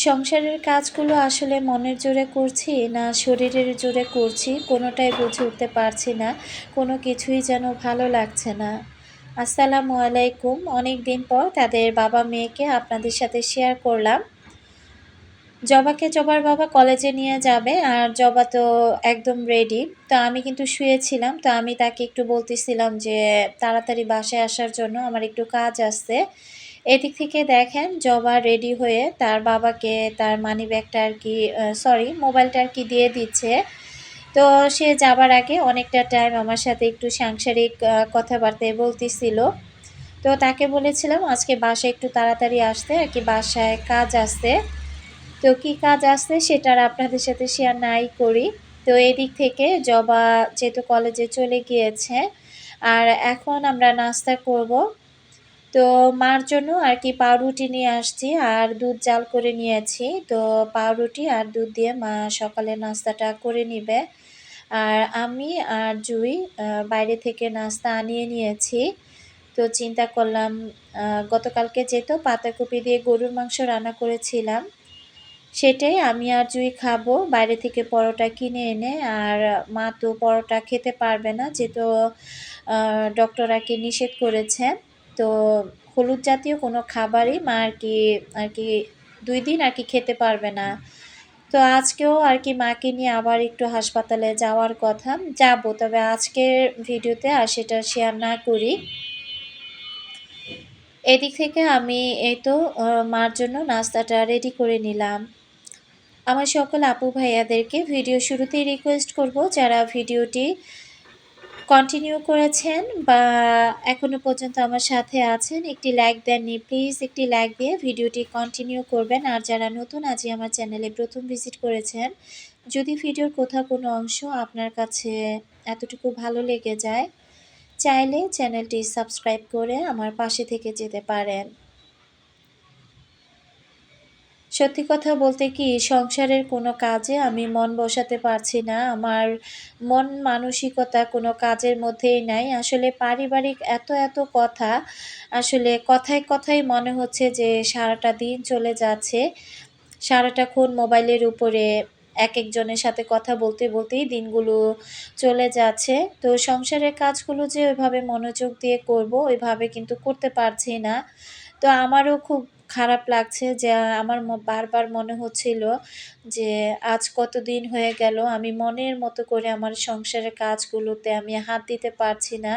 সংসারের কাজগুলো আসলে মনের জোরে করছি না শরীরের জোরে করছি কোনোটাই বুঝে উঠতে পারছি না। কোনো কিছুই যেন ভালো লাগছে না। আসসালামু আলাইকুম। অনেক দিন পর তাদের বাবা মেয়েকে আপনাদের সাথে শেয়ার করলাম। জবার বাবা কলেজে নিয়ে যাবে আর জবা তো একদম রেডি। তো আমি কিন্তু শুয়েছিলাম। তো আমি তাকে একটু বলতেছিলাম যে তাড়াতাড়ি বাসায় আসার জন্য আমার একটু কাজ আছে। এদিক থেকে দেখেন জবা রেডি হয়ে তার বাবাকে তার মানিব্যাগটা আরকি সরি মোবাইলটা আরকি দিয়ে দিচ্ছে। তো সে যাবার আগে অনেকটা টাইম আমার সাথে একটু সাংসারিক কথাবার্তায় বলতেছিল। তো তাকে বলেছিলাম আজকে বাসায় একটু তাড়াতাড়ি আসতে আরকি বাসায় কাজ আছে। তো কি কাজ আছে সেটা আর আপনাদের সাথে শেয়ার নাই করি। তো এদিক থেকে জবা যেহেতু কলেজে চলে গিয়েছে আর এখন আমরা নাস্তা করব। তো মার জন্য আরকি পাউরুটি নিয়ে আসছি আর দুধ জাল করে নিয়েছি। তো পাউরুটি আর দুধ দিয়ে মা সকালের নাস্তাটা করে নিবে। আর আমি আর জুই বাইরে থেকে নাস্তা আনিয়ে নিয়েছি। তো চিন্তা করলাম গতকালকে যেহেতু পাতাকপি দিয়ে গরুর মাংস রান্না করেছিলাম, সেটাই আমি আর জুই খাবো। বাইরে থেকে পরোটা কিনে এনে আর মা তো পরোটা খেতে পারবে না যেহেতু ডক্টর আরকি নিষেধ করেছে। তো হলুদ জাতীয় কোনো খাবারই মা আরকি ২ দিন আরকি খেতে পারবে না। তো আজকেও আরকি মাকে নিয়ে আবার একটু হাসপাতালে যাওয়ার কথা। যাবো, তবে আজকের ভিডিওতে আর সেটা শেয়ার না করি। এদিক থেকে আমি এই তো মার জন্য নাস্তাটা রেডি করে নিলাম। আমার সকল আপু ভাইয়াদেরকে ভিডিও শুরুতেই রিকোয়েস্ট করব যারা ভিডিওটি কন্টিনিউ করেছেন বা এখনো পর্যন্ত আমার সাথে আছেন একটি লাইক দেননি, প্লিজ একটি লাইক দিয়ে ভিডিওটি কন্টিনিউ করবেন। আর যারা নতুন আজই আমার চ্যানেলে প্রথম ভিজিট করেছেন, যদি ভিডিওর কোথাও কোনো অংশ আপনার কাছে এতটুকু ভালো লেগে যায়, চাইলে চ্যানেলটি সাবস্ক্রাইব করে আমার পাশে থেকে যেতে পারেন। সত্যি কথা বলতে কি সংসারের কোনো কাজে আমি মন বসাতে পারছি না। আমার মন মানসিকতা কোনো কাজের মধ্যেই নাই। আসলে পারিবারিক এত কথা, আসলে কথায় মনে হচ্ছে যে সারাটা দিন চলে যাচ্ছে। সারাটাক্ষণ মোবাইলের উপরে একেকজনের সাথে কথা বলতেই দিনগুলো চলে যাচ্ছে। তো সংসারের কাজগুলো যে ওইভাবে মনোযোগ দিয়ে করব, ওইভাবে কিন্তু করতে পারছি না। তো আমারও খুব খারাপ লাগছে যে আমার বারবার মনে হচ্ছিল যে আজ কতদিন হয়ে গেল আমি মনের মতো করে আমার সংসারের কাজগুলোতে আমি হাত দিতে পারছি না।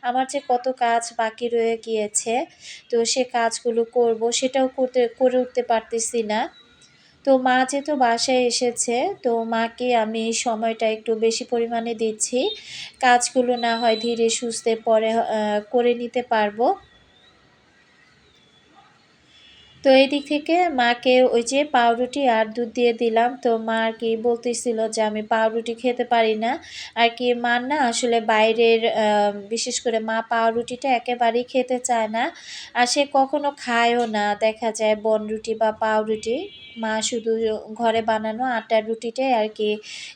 আমার যে কত কাজ বাকি রয়ে গিয়েছে, তো সে কাজগুলো করব সেটাও করে উঠতে পারতেছি না। তো মা যেহেতু বাসায় এসেছে, তো মাকে আমি সময়টা একটু বেশি পরিমাণে দিচ্ছি। কাজগুলো না হয় ধীরে সুস্থে পরে করে নিতে পারবো। তো এদিক থেকে মাকে ওই যে পাউরুটি আর দুধ দিয়ে দিলাম। তো মা আরকি বলতেছিল যে আমি পাউরুটি খেতে পারি না। আরকি মার না আসলে বাইরের বিশেষ করে মা পাউরুটিটা একেবারেই খেতে চায় না। আর সে কখনো খায়ও না। দেখা যায় বনরুটি বা পাউরুটি। মা শুধু ঘরে বানানো আটার রুটিটাই আরকি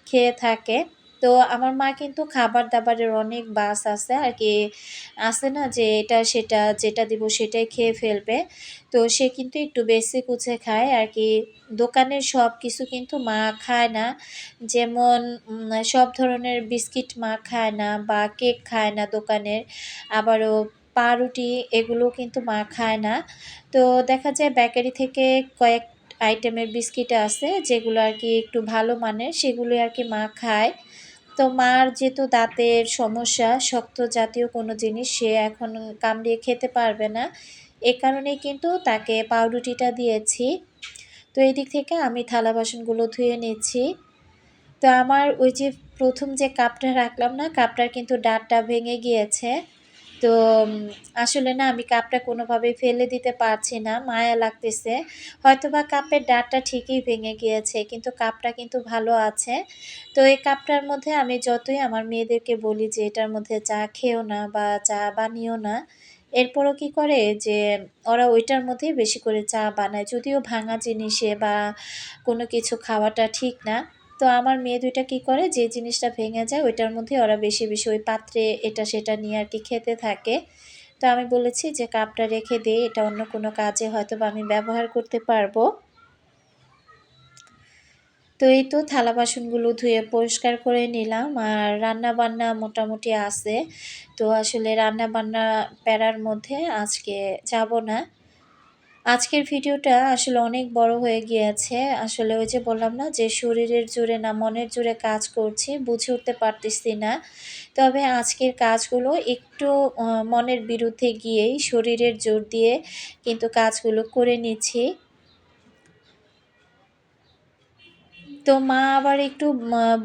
খেয়ে থাকে। তো আমার মা কিন্তু খাবার-দাবারের অনেক বাছ আছে আরকি। আছে না যে এটা সেটা যেটা দিব সেটাই খেয়ে ফেলবে। তো সে কিন্তু একটু বেছে-কুচে খায় আরকি। দোকানের সবকিছু কিন্তু মা খায় না। যেমন সব ধরনের বিস্কিট মা খায় না বা কেক খায় না দোকানের। আবারও পাউরুটি এগুলোও কিন্তু মা খায় না। তো দেখা যায় বেকারি থেকে কয়েক আইটেমের বিস্কিট আছে যেগুলো আরকি একটু ভালো মানের, সেগুলোই আরকি মা খায়। তো মার যেহেতু দাঁতের সমস্যা, শক্ত জাতীয় কোনো জিনিস সে এখন কামড়িয়ে খেতে পারবে না। এ কারণেই কিন্তু তাকে পাউরুটিটা দিয়েছি। তো এদিক থেকে আমি থালা বাসনগুলো ধুয়ে নিচ্ছি। তো আমার ওই যে ১ম যে কাপটা রাখলাম না, কাপটার কিন্তু ডাঁটটা ভেঙে গিয়েছে। তো আসলে না আমি কাপটা কোনোভাবেই ফেলে দিতে পারছি না, মায়া লাগতেছে। হয়তোবা কাপের ডাঁটটা ঠিকই ভেঙে গিয়েছে, কিন্তু কাপটা কিন্তু ভালো আছে। তো এই কাপটার মধ্যে আমি যতই আমার মেয়েদেরকে বলি যে এটার মধ্যে চা খেও না বা চা বানিও না, এরপরও কি করে যে ওরা ওইটার মধ্যেই বেশি করে চা বানায়। যদিও ভাঙা জিনিসে বা কোনো কিছু খাওয়াটা ঠিক না। তো আমার মেয়ে ২ টা কি করে যে জিনিসটা ভেঙে যায় ওইটার মধ্যেই ওরা বেশি ওই পাত্রে এটা সেটা নিয়ে আরকি খেতে থাকে। তো আমি বলেছি যে কাপটা রেখে দে, এটা অন্য কোনো কাজে হয়তোবা আমি ব্যবহার করতে পারবো। তো এই তো থালা বাসনগুলো ধুয়ে পরিষ্কার করে নিলাম। আর রান্না-বান্না মোটামুটি আছে। তো আসলে রান্না-বান্না প্যারার মধ্যে আজকে যাব না। আজকের ভিডিওটা আসলে অনেক বড় হয়ে গিয়েছে। আসলে ওই যে বললাম না যে শরীরের জোরে না মনের জোরে কাজ করছি, বুঝে উঠতে পারতেছি না। তবে আজকের কাজগুলো একটু মনের বিরুদ্ধে গিয়েই শরীরের জোর দিয়ে কিন্তু কাজগুলো করে নিচ্ছি। তো মা আবার একটু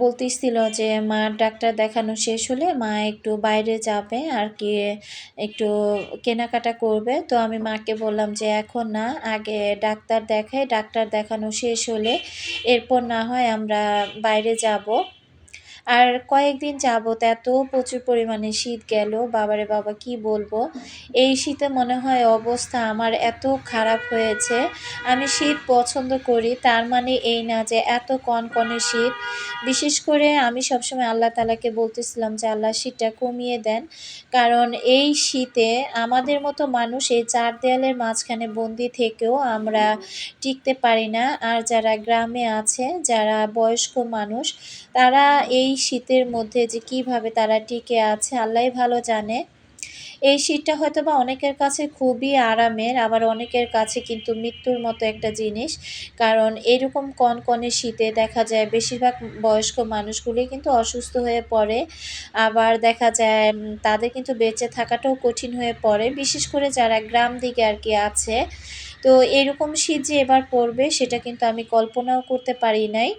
বলতেছিল যে মার ডাক্তার দেখানো শেষ হলে মা একটু বাইরে যাবে আর কি, একটু কেনাকাটা করবে। তো আমি মাকে বললাম যে এখন না, আগে ডাক্তার দেখাই, ডাক্তার দেখানো শেষ হলে এরপর না হয় আমরা বাইরে যাব। আর কয়েকদিন যাবত এত প্রচুর পরিমাণে শীত গেল, বাবারে বাবা কি বলবো। এই শীতে মনে হয় অবস্থা আমার এত খারাপ হয়েছে। আমি শীত পছন্দ করি, তার মানে এই না যে এত কনকনে শীত। বিশেষ করে আমি সবসময় আল্লাহ তাআলাকে বলতেছিলাম যে আল্লাহ শীতটা কমিয়ে দেন। কারণ এই শীতে আমাদের মতো মানুষ এই ৪ দেয়ালের মাঝখানে বন্দি থেকেও আমরা টিকতে পারি না। আর যারা গ্রামে আছে, যারা বয়স্ক মানুষ, তারা এই শীতের মধ্যে যে কিভাবে তারা টিকে আছে আল্লাহই ভালো জানে। এই শীতটা হয়তোবা অনেকের কাছে খুবই আরামের, আবার অনেকের কাছে কিন্তু মৃত্যুর মতো একটা জিনিস। কারণ এরকম কনকনে শীতে দেখা যায় বেশিরভাগ বয়স্ক মানুষগুলোই কিন্তু অসুস্থ হয়ে পড়ে। আবার দেখা যায় তাদের কিন্তু বেঁচে থাকাটাও কঠিন হয়ে পড়ে। বিশেষ করে যারা গ্রাম দিকে আরকি আছে। তো এরকম শীত যে এবার পড়বে সেটা কিন্তু আমি কল্পনাও করতে পারি নাই।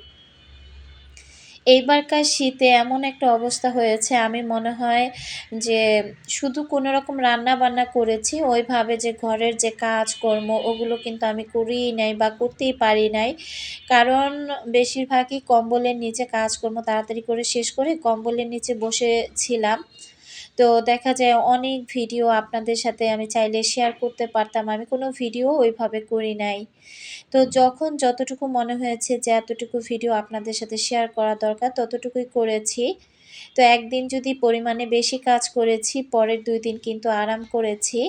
এইবারকার শীতে এমন একটা অবস্থা হয়েছে, আমি মনে হয় যে শুধু কোনোরকম রান্না-বান্না করেছি। ওইভাবে যে ঘরের যে কাজকর্ম ওগুলো কিন্তু আমি করিই নাই বা করতেই পারি নাই। কারণ বেশিরভাগই কম্বলের নিচে কাজকর্ম তাড়াতাড়ি করে শেষ করে কম্বলের নিচে বসেছিলাম। তো দেখা যায় অনেক ভিডিও আপনাদের সাথে আমি চাইলে শেয়ার করতে পারতাম। আমি কোনো ভিডিও ওইভাবে করি নাই। তো যখন যতটুকু মনে হয়েছে যে এতটুকু ভিডিও আপনাদের সাথে শেয়ার করা দরকার ততটুকুই করেছি। তো একদিন যদি পরিমাণে বেশি কাজ করেছি, পরের ২ দিন কিন্তু আরাম করেছি।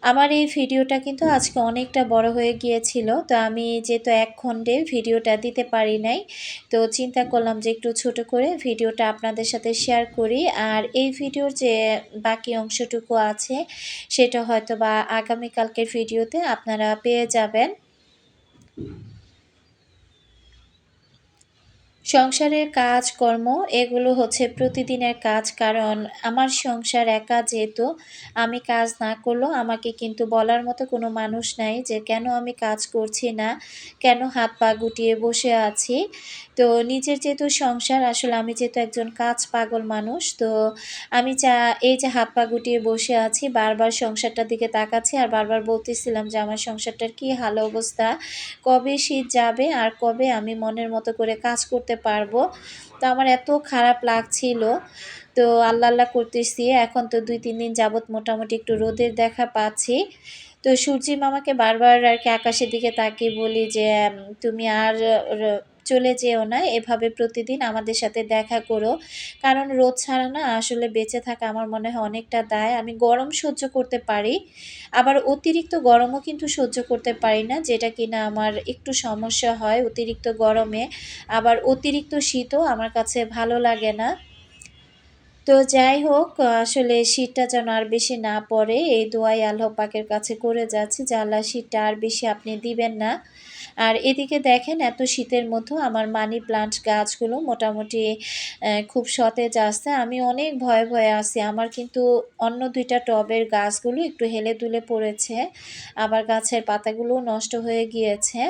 আমার এই ভিডিওটা কিন্তু আজকে অনেকটা বড় হয়ে গিয়েছিল। তো আমি যেহেতু এক খণ্ডে ভিডিওটা দিতে পারি নাই, তো চিন্তা করলাম যে একটু ছোট করে ভিডিওটা আপনাদের সাথে শেয়ার করি। আর এই ভিডিওর যে বাকি অংশটুকু আছে সেটা হয়তোবা আগামীকালকের ভিডিওতে আপনারা পেয়ে যাবেন। সংসারের কাজকর্ম এগুলো হচ্ছে প্রতিদিনের কাজ। কারণ আমার সংসার একা যেহেতু, আমি কাজ না করলেও আমাকে কিন্তু বলার মতো কোনো মানুষ নাই যে কেন আমি কাজ করছি না, কেন হাত পা গুটিয়ে বসে আছি। তো নিজের যেহেতু সংসার, আসলে আমি যেহেতু একজন কাজ পাগল মানুষ, তো আমি এই যে হাত পা গুটিয়ে বসে আছি, বারবার সংসারটার দিকে তাকাচ্ছি আর বারবার বলতেছিলাম যে আমার সংসারটার কি হাল অবস্থা। কবে শীত যাবে আর কবে আমি মনের মতো করে কাজ করতে পারবো। তো আমার এত খারাপ লাগছিল। তো আল্লাহ, আল্লাহ করতেছি। এখন তো ২-৩ দিন যাবৎ মোটামুটি একটু রোদের দেখা পাচ্ছি। তো সূর্যি মামাকে বারবার আরকি আকাশের দিকে তাকিয়ে বলি যে, তুমি আর র চলে যেও না। এভাবে প্রতিদিন আমাদের সাথে দেখা করো।" কারণ রোদ ছাড়া না আসলে বেঁচে থাকা আমার মনে হয় অনেকটা দায়। আমি গরম সহ্য করতে পারি। আবার অতিরিক্ত গরমও কিন্তু সহ্য করতে পারি না, যেটা কিনা আমার একটু সমস্যা হয় অতিরিক্ত গরমে। আবার অতিরিক্ত শীতও আমার কাছে ভালো লাগে না। তো যাই হোক, আসলে শীতটা যেন আর বেশি না পড়ে এই দোয়াই আল্লাহ পাকের কাছে করে যাচ্ছি যে আল্লাহ শীতটা আর বেশি আপনি দিবেন না। আর এদিকে দেখেন এত শীতের মধ্যেও আমার মানি প্লান্ট গাছগুলো মোটামুটি খুব সতেজ আছে। আমি অনেক ভয়ে, ভয়ে আছি। আমার কিন্তু অন্য ২ টা টবের গাছগুলো একটু হেলে দুলে পড়েছে। আবার গাছের পাতাগুলোও নষ্ট হয়ে গিয়েছে।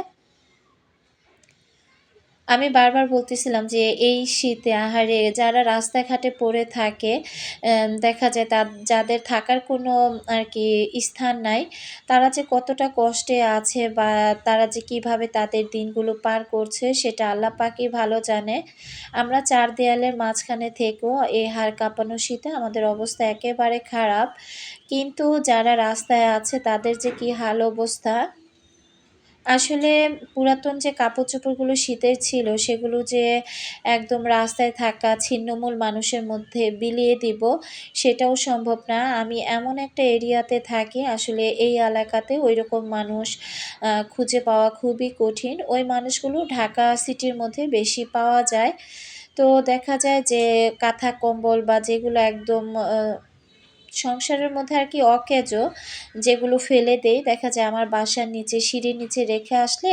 আমি বারবার বলতেছিলাম যে এই শীতে আহারে যারা রাস্তাঘাটে পড়ে থাকে, দেখা যায় যাদের থাকার কোনো আরকি স্থান নাই, তারা যে কতটা কষ্টে আছে বা তারা যে কিভাবে তাদের দিনগুলো পার করছে সেটা আল্লাহ পাকই ভালো জানে। আমরা ৪ দেয়ালের মাঝখানে থেকেও এই হাড় কাঁপানো শীতে আমাদের অবস্থা একেবারে খারাপ। কিন্তু যারা রাস্তায় আছে তাদের যে কি হাল অবস্থা। আসলে পুরাতন যে কাপড়-চোপড়গুলো শীতের ছিল, সেগুলো যে একদম রাস্তায় থাকা ছিন্নমূল মানুষের মধ্যে বিলিয়ে দিব, সেটাও সম্ভব না। আমি এমন একটা এরিয়াতে থাকি, আসলে এই এলাকাতে ঐরকম মানুষ খুঁজে পাওয়া খুবই কঠিন। ওই মানুষগুলো ঢাকা সিটির মধ্যে বেশি পাওয়া যায়। তো দেখা যায় যে কাঁথা কম্বল বা যেগুলো একদম সংসারের মধ্যে আরকি অকেজো, যেগুলো ফেলে দেই, দেখা যায় আমার বাসার নিচে সিঁড়ির নিচে রেখে আসলে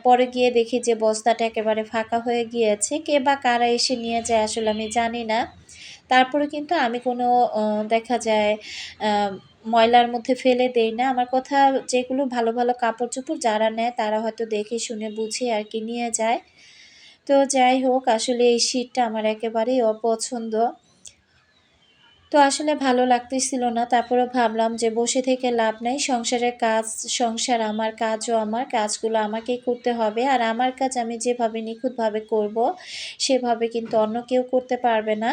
পরে গিয়ে দেখি যে বস্তাটা একেবারে ফাঁকা হয়ে গিয়েছে। কে বা কারা এসে নিয়ে যায় আসলে আমি জানি না। তারপরে কিন্তু আমি কোনো অ দেখা যায় আ ময়লার মধ্যে ফেলে দেই না। আমার কথা, যেগুলো ভালো, ভালো কাপড়-চোপড় যারা নেয় তারা হয়তো দেখে শুনে বুঝে আরকি নিয়ে যায়। তো যাই হোক, আসলে এই শীতটা আমার একেবারেই অপছন্দ। তো আসলে ভালো লাগতেছিল না। তারপরেও ভাবলাম যে বসে থেকে লাভ নাই। সংসারের কাজ, সংসার আমার, কাজও আমার। কাজগুলো আমাকেই করতে হবে। আর আমার কাজ আমি যেভাবে নিখুঁতভাবে করব, সেভাবে কিন্তু অন্য কেউ করতে পারবে না।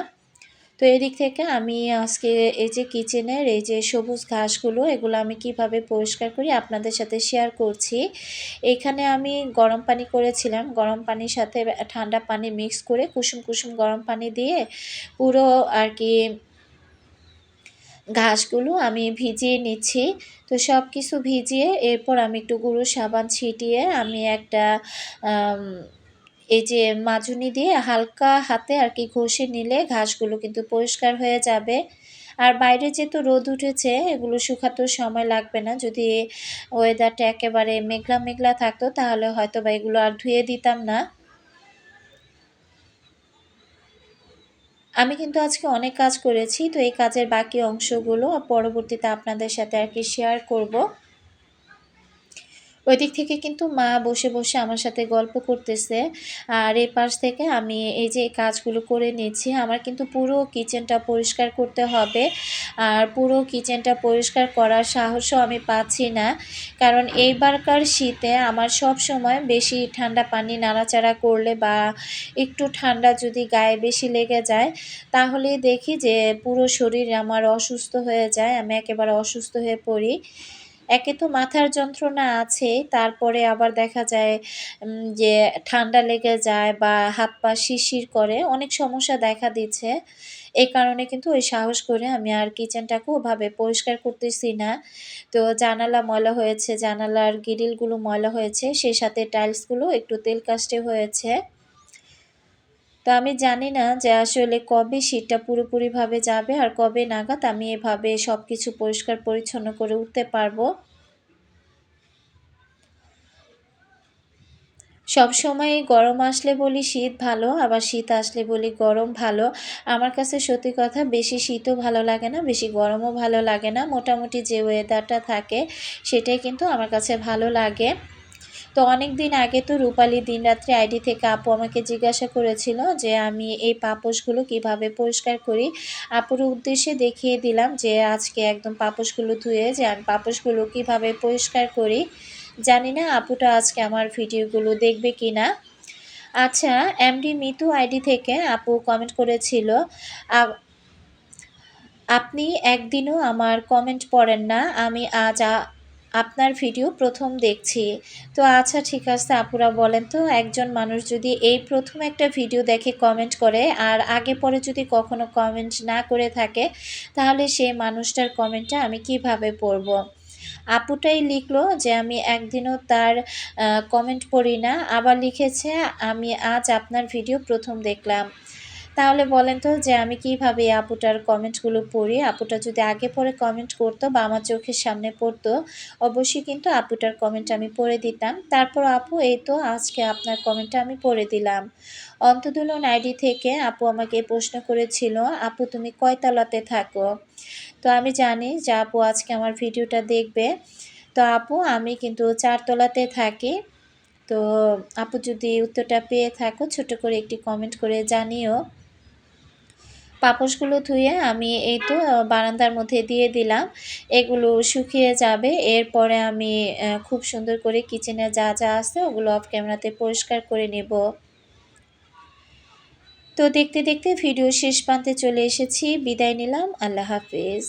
তো এদিক থেকে আমি আজকে এই যে কিচেনের এই যে সবুজ ঘাসগুলো, এগুলো আমি কিভাবে পরিষ্কার করি আপনাদের সাথে শেয়ার করছি। এখানে আমি গরম পানি করেছিলাম। গরম পানির সাথে ঠান্ডা পানি মিক্স করে কুসুম, কুসুম গরম পানি দিয়ে পুরো আরকি ঘাসগুলো আমি ভিজিয়ে নিচ্ছি। তো সবকিছু ভিজিয়ে এরপর আমি একটু গুঁড়ো সাবান ছিটিয়ে আমি একটা আম এই যে মাজুনি দিয়ে হালকা হাতে আরকি ঘষে নিলে ঘাসগুলো কিন্তু পরিষ্কার হয়ে যাবে। আর বাইরে যেহেতু রোদ উঠেছে, এগুলো শুকাতেও সময় লাগবে না। যদি ওয়েদারটা একেবারে মেঘলা, মেঘলা থাকতো তাহলে হয়তোবা এগুলো আর ধুয়ে দিতাম না। আমি কিন্তু আজকে অনেক কাজ করেছি। তো এই কাজের বাকি অংশগুলো পরবর্তীতে আপনাদের সাথে আরকি শেয়ার করব। ওইদিক থেকে কিন্তু মা বসে, বসে আমার সাথে গল্প করতেছে। আর এই পাশ থেকে আমি এই যে কাজগুলো করে নিচ্ছি। আমার কিন্তু পুরো কিচেনটা পরিষ্কার করতে হবে। আর পুরো কিচেনটা পরিষ্কার করার সাহসও আমি পাচ্ছি না। কারণ এইবারকার শীতে আমার সবসময় বেশি ঠান্ডা পানি নাড়াচাড়া করলে বা একটু ঠান্ডা যদি গায়ে বেশি লেগে যায়, তাহলেই দেখি যে পুরো শরীর আমার অসুস্থ হয়ে যায়। আমি একেবারে অসুস্থ হয়ে পড়ি। একে তো মাথার যন্ত্রণা আছেই, তারপরে আবার দেখা যায় যে ঠান্ডা লেগে যায় বা হাত-পা শিরশির করে, অনেক সমস্যা দেখা দিচ্ছে। এই কারণে কিন্তু ওই সাহস করে আমি আর কিচেনটাকে ওভাবে পরিষ্কার করতেছি না। তো জানালা ময়লা হয়েছে, জানালার গ্রিলগুলো ময়লা হয়েছে, সেই সাথে টাইলসগুলো একটু তেলকাস্টে হয়েছে। তো আমি জানি না যে আসলে কবে শীতটা পুরোপুরিভাবে যাবে আর কবে নাগাদ আমি এভাবে সবকিছু পরিষ্কার পরিচ্ছন্ন করে উঠতে পারবো। সবসময়ই গরম আসলে বলি শীত ভালো, আবার শীত আসলে বলি গরম ভালো। আমার কাছে সত্যি কথা, বেশি শীতও ভালো লাগে না, বেশি গরমও ভালো লাগে না। মোটামুটি যে ওয়েদারটা থাকে সেটাই কিন্তু আমার কাছে ভালো লাগে। তো অনেকদিন আগে তো রূপালী দিনরাত্রি আইডি থেকে আপু আমাকে জিজ্ঞাসা করেছিল যে আমি এই পাপোশগুলো কিভাবে পরিষ্কার করি। আপুর উদ্দেশ্যে দেখিয়ে দিলাম যে আজকে একদম পাপোশগুলো ধুয়ে যে আমি পাপোশগুলো কিভাবে পরিষ্কার করি। জানি না আপুটা আজকে আমার ভিডিওগুলো দেখবে কিনা। আচ্ছা, এমডি মিতু আইডি থেকে আপু কমেন্ট করেছিল, আ আপনি একদিনও আমার কমেন্ট পড়েন না। আমি আজ আপনার ভিডিও ১ম দেখছি। তো আচ্ছা ঠিক আছে আপুরা, বলেন তো, একজন মানুষ যদি এই ১ম একটা ভিডিও দেখে কমেন্ট করে আর আগে পরে যদি কখনো কমেন্ট না করে থাকে, তাহলে সেই মানুষটার কমেন্টটা আমি কিভাবে পড়ব? আপুটাই লিখলো যে আমি একদিনও তার কমেন্ট পড়ি না। আবার লিখেছে, আমি আজ আপনার ভিডিও ১ম দেখলাম। তাহলে বলেন তো যে আমি কিভাবে এই আপুটার কমেন্টগুলো পড়ি? আপুটা যদি আগে পরে কমেন্ট করতো বা আমার চোখের সামনে পড়তো, অবশ্যই কিন্তু আপুটার কমেন্ট আমি পড়ে দিতাম। তারপর আপু এই তো আজকে আপনার কমেন্টটা আমি পড়ে দিলাম। অন্তদুলন আইডি থেকে আপু আমাকে প্রশ্ন করেছিল, আপু তুমি কয় তলাতে থাকো? তো আমি জানি যে আপু আজকে আমার ভিডিওটা দেখবে। তো আপু আমি কিন্তু ৪ তলাতে থাকি। তো আপু যদি উত্তরটা পেয়ে থাকো, ছোট করে একটি কমেন্ট করে জানিও। পাপোশগুলো ধুয়ে আমি এই তো বারান্দার মধ্যে দিয়ে দিলাম। এগুলো শুকিয়ে যাবে। এরপরে আমি খুব সুন্দর করে কিচেনে যা, যা আছে ওগুলো অফ ক্যামেরাতে পরিষ্কার করে নেব। তো দেখতে, দেখতে ভিডিও শেষ প্রান্তে চলে এসেছি। বিদায় নিলাম। আল্লাহ হাফেজ।